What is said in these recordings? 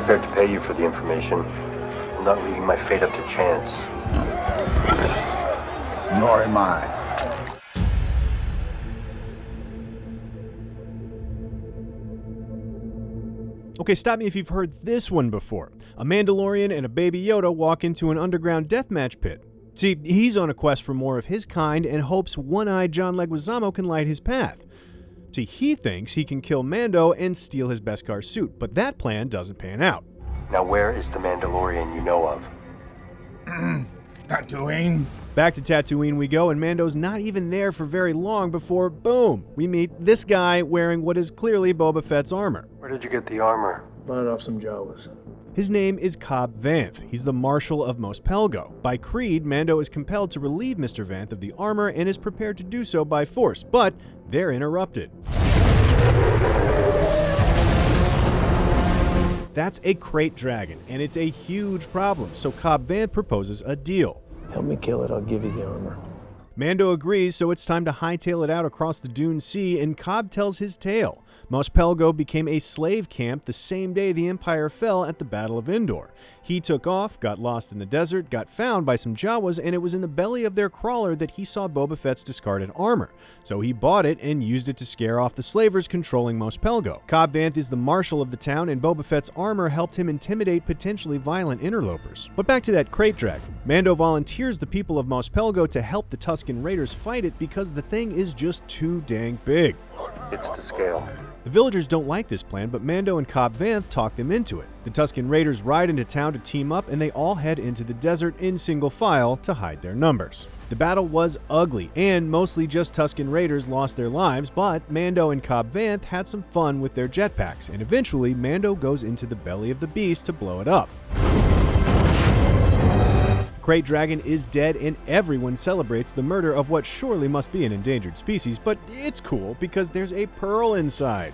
prepared to pay you for the information. I'm not leaving my fate up to chance. Nor am I. Okay, stop me if you've heard this one before. A Mandalorian and a Baby Yoda walk into an underground deathmatch pit. See, he's on a quest for more of his kind and hopes one-eyed John Leguizamo can light his path. See, he thinks he can kill Mando and steal his beskar suit, but that plan doesn't pan out. Now where is the Mandalorian you know of? Tatooine. Back to Tatooine we go, and Mando's not even there for very long before, boom, we meet this guy wearing what is clearly Boba Fett's armor. Where did you get the armor? Bought it off some Jawas. His name is Cobb Vanth. He's the Marshal of Mos Pelgo. By creed, Mando is compelled to relieve Mr. Vanth of the armor and is prepared to do so by force, but they're interrupted. That's a crate dragon, and it's a huge problem, so Cobb Vanth proposes a deal. Help me kill it, I'll give you the armor. Mando agrees, so it's time to hightail it out across the Dune Sea, and Cobb tells his tale. Mos Pelgo became a slave camp the same day the Empire fell at the Battle of Endor. He took off, got lost in the desert, got found by some Jawas, and it was in the belly of their crawler that he saw Boba Fett's discarded armor. So he bought it and used it to scare off the slavers controlling Mos Pelgo. Cobb Vanth is the marshal of the town, and Boba Fett's armor helped him intimidate potentially violent interlopers. But back to that crate dragon. Mando volunteers the people of Mos Pelgo to help the Tusken Raiders fight it because the thing is just too dang big. It's to scale. The villagers don't like this plan, but Mando and Cobb Vanth talk them into it. The Tusken Raiders ride into town to team up, and they all head into the desert in single file to hide their numbers. The battle was ugly, and mostly just Tusken Raiders lost their lives, but Mando and Cobb Vanth had some fun with their jetpacks, and eventually Mando goes into the belly of the beast to blow it up. Crate Dragon is dead, and everyone celebrates the murder of what surely must be an endangered species, but it's cool because there's a pearl inside.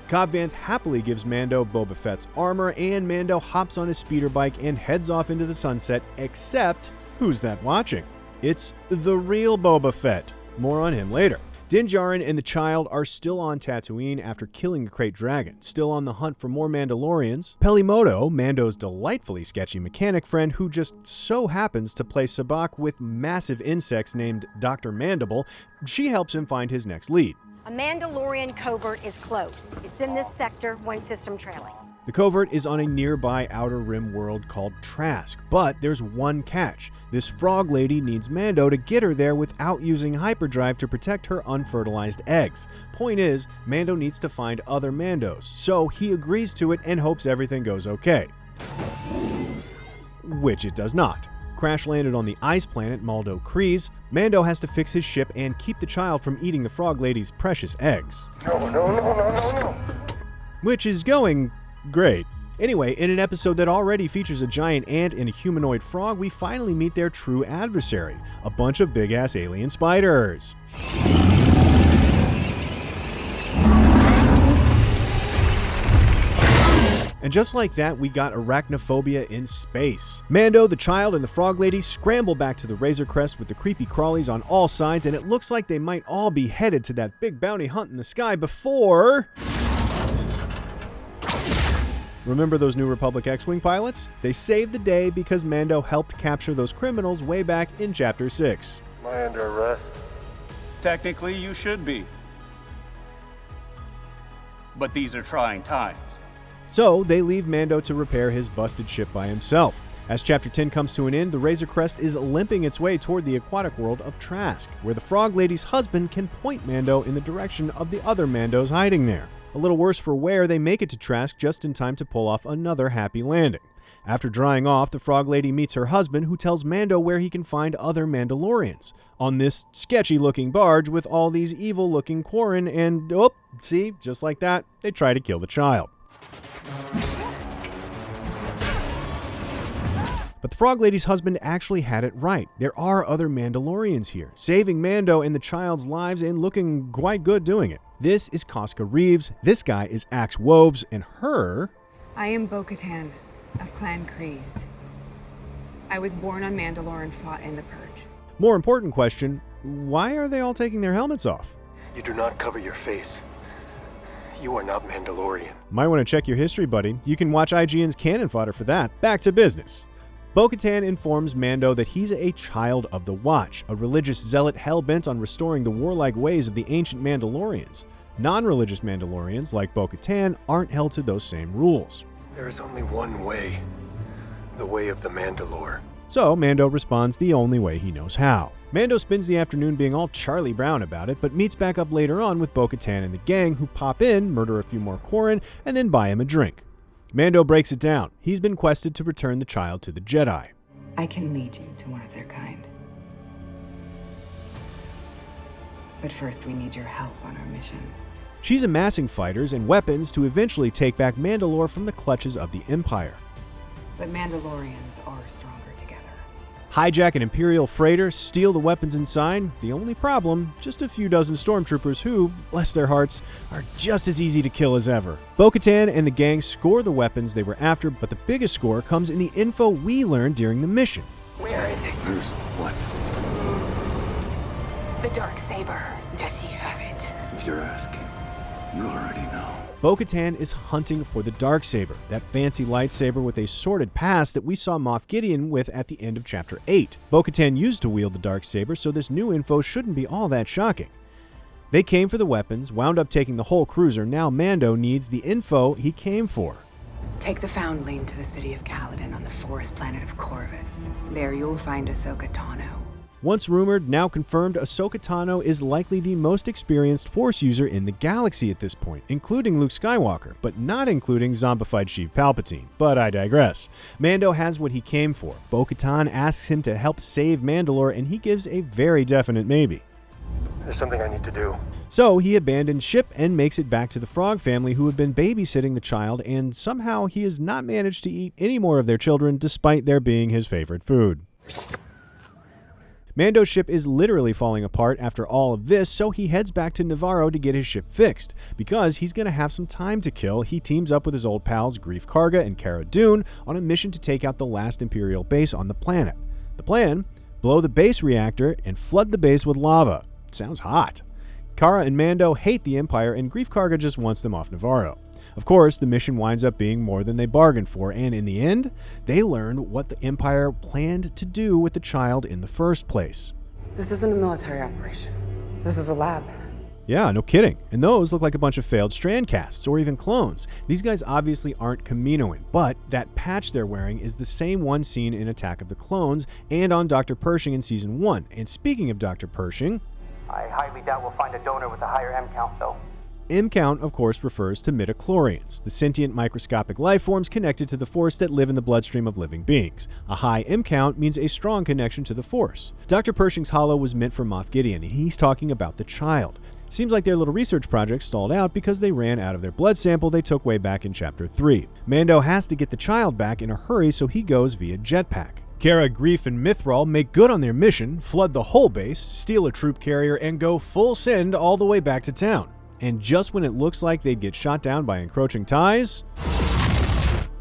Cobb Vanth happily gives Mando Boba Fett's armor, and Mando hops on his speeder bike and heads off into the sunset, except, who's that watching? It's the real Boba Fett. More on him later. Djarin and the Child are still on Tatooine after killing the Crate Dragon, still on the hunt for more Mandalorians. Pelimoto, Mando's delightfully sketchy mechanic friend who just so happens to play sabacc with massive insects named Dr. Mandible, she helps him find his next lead. A Mandalorian covert is close. It's in this sector, one system trailing. The covert is on a nearby Outer Rim world called Trask, but there's one catch. This frog lady needs Mando to get her there without using hyperdrive to protect her unfertilized eggs. Point is, Mando needs to find other Mandos, so he agrees to it and hopes everything goes okay. Which it does not. Crash landed on the ice planet Maldo Kreese. Mando has to fix his ship and keep the child from eating the frog lady's precious eggs. No. Which is going great. Anyway, in an episode that already features a giant ant and a humanoid frog, we finally meet their true adversary, a bunch of big-ass alien spiders. And just like that, we got arachnophobia in space. Mando, the Child, and the Frog Lady scramble back to the Razor Crest with the creepy crawlies on all sides, and it looks like they might all be headed to that big bounty hunt in the sky before... Remember those New Republic X-Wing pilots? They saved the day because Mando helped capture those criminals way back in Chapter 6. Am I under arrest? Technically, you should be. But these are trying times. So, they leave Mando to repair his busted ship by himself. As Chapter 10 comes to an end, the Razor Crest is limping its way toward the aquatic world of Trask, where the Frog Lady's husband can point Mando in the direction of the other Mandos hiding there. A little worse for wear, they make it to Trask just in time to pull off another happy landing. After drying off, the Frog Lady meets her husband, who tells Mando where he can find other Mandalorians. On this sketchy-looking barge with all these evil-looking Quarren, and oh, see, just like that, they try to kill the child. But the Frog Lady's husband actually had it right. There are other Mandalorians here, saving Mando and the child's lives and looking quite good doing it. This is Koska Reeves, this guy is Axe Woves, and her... I am Bo-Katan of Clan Kryze. I was born on Mandalore and fought in the Purge. More important question, why are they all taking their helmets off? You do not cover your face. You are not Mandalorian. Might want to check your history, buddy. You can watch IGN's cannon fodder for that. Back to business. Bo-Katan informs Mando that he's a child of the Watch, a religious zealot hell-bent on restoring the warlike ways of the ancient Mandalorians. Non-religious Mandalorians, like Bo-Katan, aren't held to those same rules. There is only one way. The way of the Mandalore. So Mando responds the only way he knows how. Mando spends the afternoon being all Charlie Brown about it, but meets back up later on with Bo-Katan and the gang, who pop in, murder a few more Quarren, and then buy him a drink. Mando breaks it down. He's been quested to return the child to the Jedi. I can lead you to one of their kind. But first, we need your help on our mission. She's amassing fighters and weapons to eventually take back Mandalore from the clutches of the Empire. But Mandalorians are stronger together. Hijack an Imperial freighter, steal the weapons inside. The only problem, just a few dozen stormtroopers who, bless their hearts, are just as easy to kill as ever. Bo-Katan and the gang score the weapons they were after, but the biggest score comes in the info we learned during the mission. Where is it? Who's what? The dark saber. Does he have it? If you're asking, you already know. Bo-Katan is hunting for the Darksaber, that fancy lightsaber with a sordid past that we saw Moff Gideon with at the end of Chapter 8. Bo-Katan used to wield the Darksaber, so this new info shouldn't be all that shocking. They came for the weapons, wound up taking the whole cruiser. Now Mando needs the info he came for. Take the Foundling to the city of Caladan on the forest planet of Corvus. There you will find Ahsoka Tano. Once rumored, now confirmed, Ahsoka Tano is likely the most experienced Force user in the galaxy at this point, including Luke Skywalker, but not including zombified Sheev Palpatine. But I digress. Mando has what he came for. Bo-Katan asks him to help save Mandalore, and he gives a very definite maybe. There's something I need to do. So he abandons ship and makes it back to the Frog family, who have been babysitting the child, and somehow he has not managed to eat any more of their children, despite their being his favorite food. Mando's ship is literally falling apart after all of this, so he heads back to Navarro to get his ship fixed. Because he's going to have some time to kill, he teams up with his old pals Greef Karga and Cara Dune on a mission to take out the last Imperial base on the planet. The plan? Blow the base reactor and flood the base with lava. Sounds hot. Cara and Mando hate the Empire, and Greef Karga just wants them off Navarro. Of course, the mission winds up being more than they bargained for, and in the end, they learned what the Empire planned to do with the child in the first place. This isn't a military operation. This is a lab. Yeah, no kidding. And those look like a bunch of failed Strandcasts, or even clones. These guys obviously aren't Kaminoan, but that patch they're wearing is the same one seen in Attack of the Clones and on Dr. Pershing in Season 1. And speaking of Dr. Pershing, I highly doubt we'll find a donor with a higher M count, though. M count, of course, refers to midichlorians, the sentient microscopic life forms connected to the Force that live in the bloodstream of living beings. A high M count means a strong connection to the Force. Dr. Pershing's hollow was meant for Moff Gideon, and he's talking about the child. Seems like their little research project stalled out because they ran out of their blood sample they took way back in Chapter 3. Mando has to get the child back in a hurry, so he goes via jetpack. Cara, Greef, and Mythrol make good on their mission, flood the whole base, steal a troop carrier, and go full send all the way back to town. And just when it looks like they'd get shot down by encroaching ties,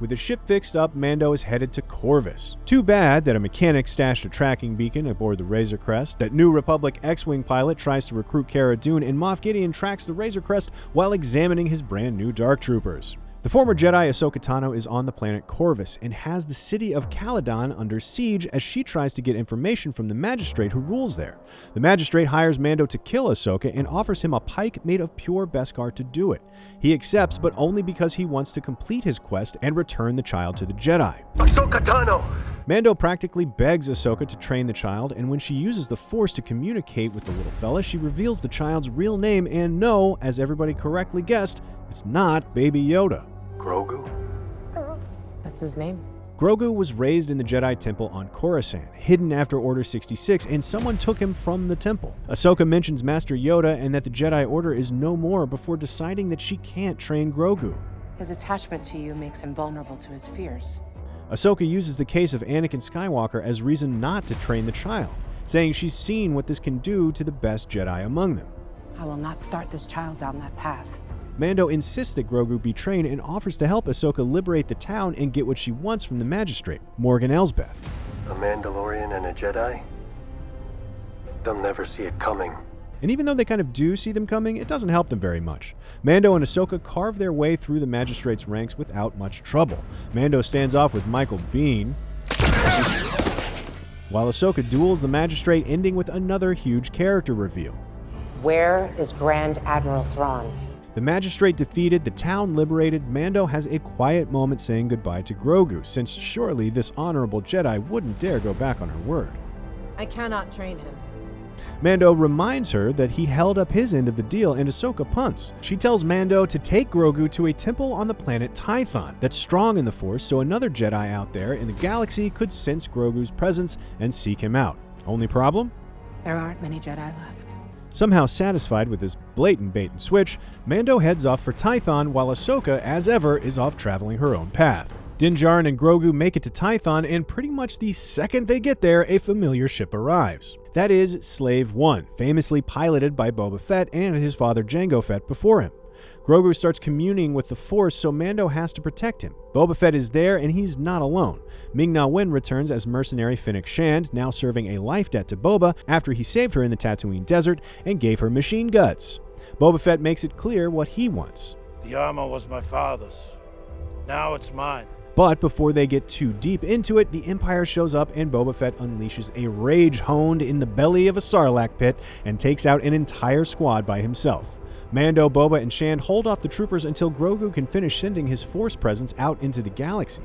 with the ship fixed up, Mando is headed to Corvus. Too bad that a mechanic stashed a tracking beacon aboard the Razor Crest, that New Republic X-Wing pilot tries to recruit Cara Dune, and Moff Gideon tracks the Razor Crest while examining his brand new Dark Troopers. The former Jedi Ahsoka Tano is on the planet Corvus and has the city of Caladan under siege as she tries to get information from the magistrate who rules there. The magistrate hires Mando to kill Ahsoka and offers him a pike made of pure beskar to do it. He accepts, but only because he wants to complete his quest and return the child to the Jedi. Ahsoka Tano! Mando practically begs Ahsoka to train the child, and when she uses the Force to communicate with the little fella, she reveals the child's real name, and no, as everybody correctly guessed, it's not Baby Yoda. Grogu? That's his name. Grogu was raised in the Jedi Temple on Coruscant, hidden after Order 66, and someone took him from the temple. Ahsoka mentions Master Yoda and that the Jedi Order is no more before deciding that she can't train Grogu. His attachment to you makes him vulnerable to his fears. Ahsoka uses the case of Anakin Skywalker as reason not to train the child, saying she's seen what this can do to the best Jedi among them. I will not start this child down that path. Mando insists that Grogu be trained and offers to help Ahsoka liberate the town and get what she wants from the magistrate, Morgan Elsbeth. A Mandalorian and a Jedi? They'll never see it coming. And even though they kind of do see them coming, it doesn't help them very much. Mando and Ahsoka carve their way through the magistrate's ranks without much trouble. Mando stands off with Michael Biehn, while Ahsoka duels the magistrate, ending with another huge character reveal. Where is Grand Admiral Thrawn? The magistrate defeated, the town liberated, Mando has a quiet moment saying goodbye to Grogu, since surely this honorable Jedi wouldn't dare go back on her word. I cannot train him. Mando reminds her that he held up his end of the deal, and Ahsoka punts. She tells Mando to take Grogu to a temple on the planet Tython that's strong in the Force, so another Jedi out there in the galaxy could sense Grogu's presence and seek him out. Only problem? There aren't many Jedi left. Somehow satisfied with this blatant bait and switch, Mando heads off for Tython while Ahsoka, as ever, is off traveling her own path. Djarin and Grogu make it to Tython, and pretty much the second they get there, a familiar ship arrives. That is Slave One, famously piloted by Boba Fett and his father Jango Fett before him. Grogu starts communing with the Force, so Mando has to protect him. Boba Fett is there, and he's not alone. Ming-Na Wen returns as mercenary Fennec Shand, now serving a life debt to Boba after he saved her in the Tatooine desert and gave her machine guts. Boba Fett makes it clear what he wants. The armor was my father's. Now it's mine. But before they get too deep into it, the Empire shows up and Boba Fett unleashes a rage honed in the belly of a Sarlacc pit and takes out an entire squad by himself. Mando, Boba, and Shand hold off the troopers until Grogu can finish sending his Force presence out into the galaxy.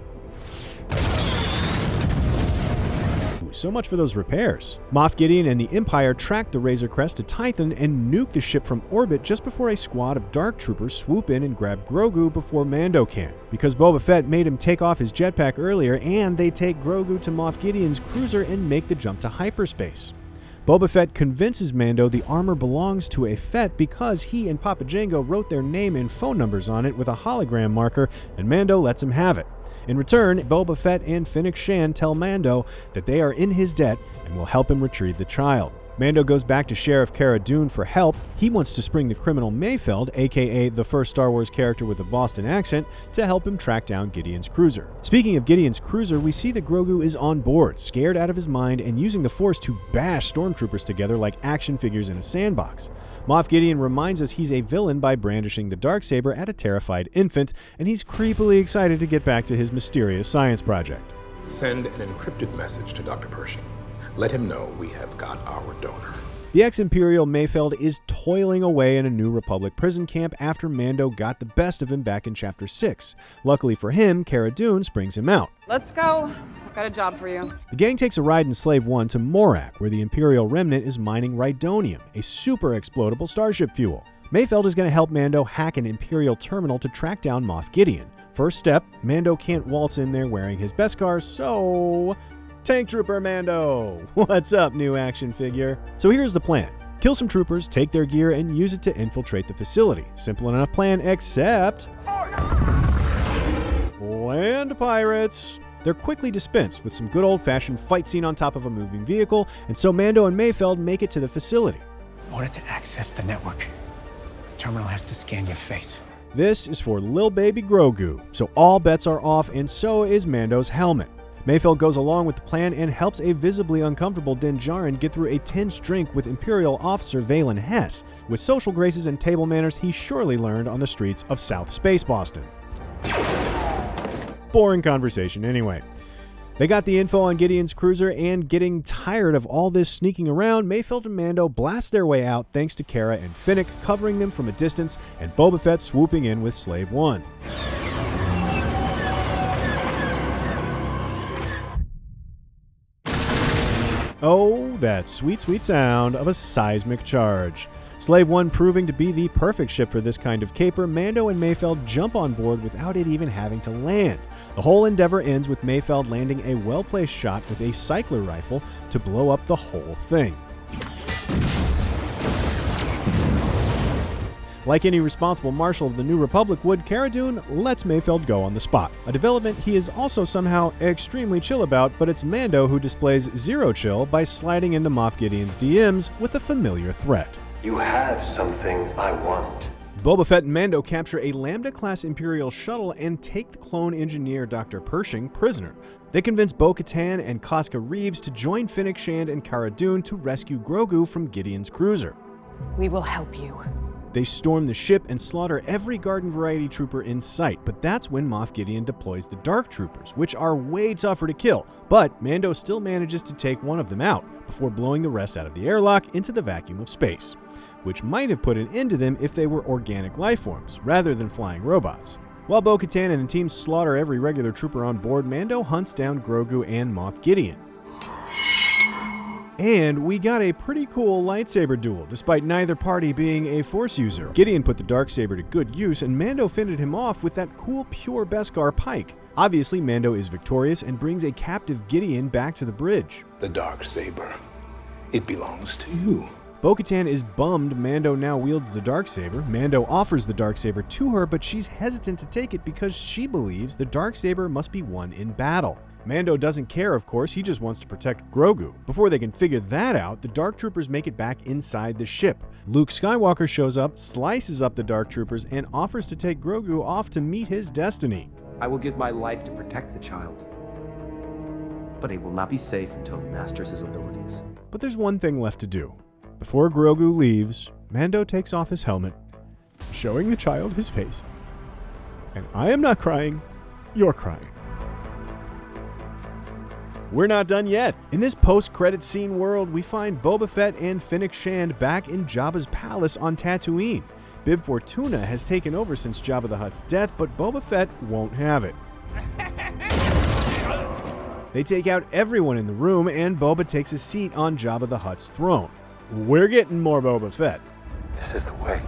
So much for those repairs. Moff Gideon and the Empire track the Razor Crest to Tython and nuke the ship from orbit just before a squad of Dark Troopers swoop in and grab Grogu before Mando can. Because Boba Fett made him take off his jetpack earlier, and they take Grogu to Moff Gideon's cruiser and make the jump to hyperspace. Boba Fett convinces Mando the armor belongs to a Fett because he and Papa Jango wrote their name and phone numbers on it with a hologram marker, and Mando lets him have it. In return, Boba Fett and Fennec Shand tell Mando that they are in his debt and will help him retrieve the child. Mando goes back to Sheriff Cara Dune for help. He wants to spring the criminal Mayfeld, a.k.a. the first Star Wars character with a Boston accent, to help him track down Gideon's cruiser. Speaking of Gideon's cruiser, we see that Grogu is on board, scared out of his mind, and using the Force to bash stormtroopers together like action figures in a sandbox. Moff Gideon reminds us he's a villain by brandishing the Darksaber at a terrified infant, and he's creepily excited to get back to his mysterious science project. Send an encrypted message to Dr. Pershing. Let him know we have got our donor. The ex-Imperial Mayfeld is toiling away in a New Republic prison camp after Mando got the best of him back in Chapter 6. Luckily for him, Cara Dune springs him out. Let's go. I've got a job for you. The gang takes a ride in Slave One to Morak, where the Imperial remnant is mining Rhydonium, a super explodable starship fuel. Mayfeld is going to help Mando hack an Imperial terminal to track down Moff Gideon. First step, Mando can't waltz in there wearing his beskar, so... Tank Trooper Mando! What's up, new action figure? So here's the plan. Kill some troopers, take their gear, and use it to infiltrate the facility. Simple enough plan, except... Land pirates! They're quickly dispensed with some good old-fashioned fight scene on top of a moving vehicle, and so Mando and Mayfeld make it to the facility. In order to access the network, the terminal has to scan your face. This is for Lil Baby Grogu, so all bets are off, and so is Mando's helmet. Mayfeld goes along with the plan and helps a visibly uncomfortable Din Djarin get through a tense drink with Imperial officer Valen Hess, with social graces and table manners he surely learned on the streets of South Space Boston. Boring conversation anyway. They got the info on Gideon's cruiser, and getting tired of all this sneaking around, Mayfeld and Mando blast their way out thanks to Cara and Fennec covering them from a distance, and Boba Fett swooping in with Slave One. Oh, that sweet, sweet sound of a seismic charge. Slave One proving to be the perfect ship for this kind of caper, Mando and Mayfeld jump on board without it even having to land. The whole endeavor ends with Mayfeld landing a well-placed shot with a cycler rifle to blow up the whole thing. Like any responsible marshal of the New Republic would, Cara Dune lets Mayfeld go on the spot. A development he is also somehow extremely chill about, but it's Mando who displays zero chill by sliding into Moff Gideon's DMs with a familiar threat. You have something I want. Boba Fett and Mando capture a Lambda-class Imperial shuttle and take the clone engineer Dr. Pershing prisoner. They convince Bo-Katan and Casca Reeves to join Fennec Shand and Cara Dune to rescue Grogu from Gideon's cruiser. We will help you. They storm the ship and slaughter every garden variety trooper in sight, but that's when Moff Gideon deploys the Dark Troopers, which are way tougher to kill, but Mando still manages to take one of them out before blowing the rest out of the airlock into the vacuum of space, which might have put an end to them if they were organic life forms, rather than flying robots. While Bo-Katan and the team slaughter every regular trooper on board, Mando hunts down Grogu and Moff Gideon. And we got a pretty cool lightsaber duel, despite neither party being a Force user. Gideon put the Darksaber to good use, and Mando fended him off with that cool pure beskar pike. Obviously, Mando is victorious and brings a captive Gideon back to the bridge. The Darksaber, it belongs to you. Bo-Katan is bummed Mando now wields the Darksaber. Mando offers the Darksaber to her, but she's hesitant to take it because she believes the Darksaber must be won in battle. Mando doesn't care, of course, he just wants to protect Grogu. Before they can figure that out, the Dark Troopers make it back inside the ship. Luke Skywalker shows up, slices up the Dark Troopers, and offers to take Grogu off to meet his destiny. I will give my life to protect the child, but he will not be safe until he masters his abilities. But there's one thing left to do. Before Grogu leaves, Mando takes off his helmet, showing the child his face. And I am not crying, you're crying. We're not done yet. In this post-credit scene world, we find Boba Fett and Fennec Shand back in Jabba's palace on Tatooine. Bib Fortuna has taken over since Jabba the Hutt's death, but Boba Fett won't have it. They take out everyone in the room, and Boba takes a seat on Jabba the Hutt's throne. We're getting more Boba Fett. This is the way.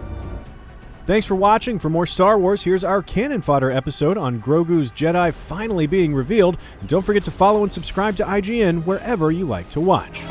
Thanks for watching. For more Star Wars, here's our Cannon Fodder episode on Grogu's Jedi finally being revealed. And don't forget to follow and subscribe to IGN wherever you like to watch.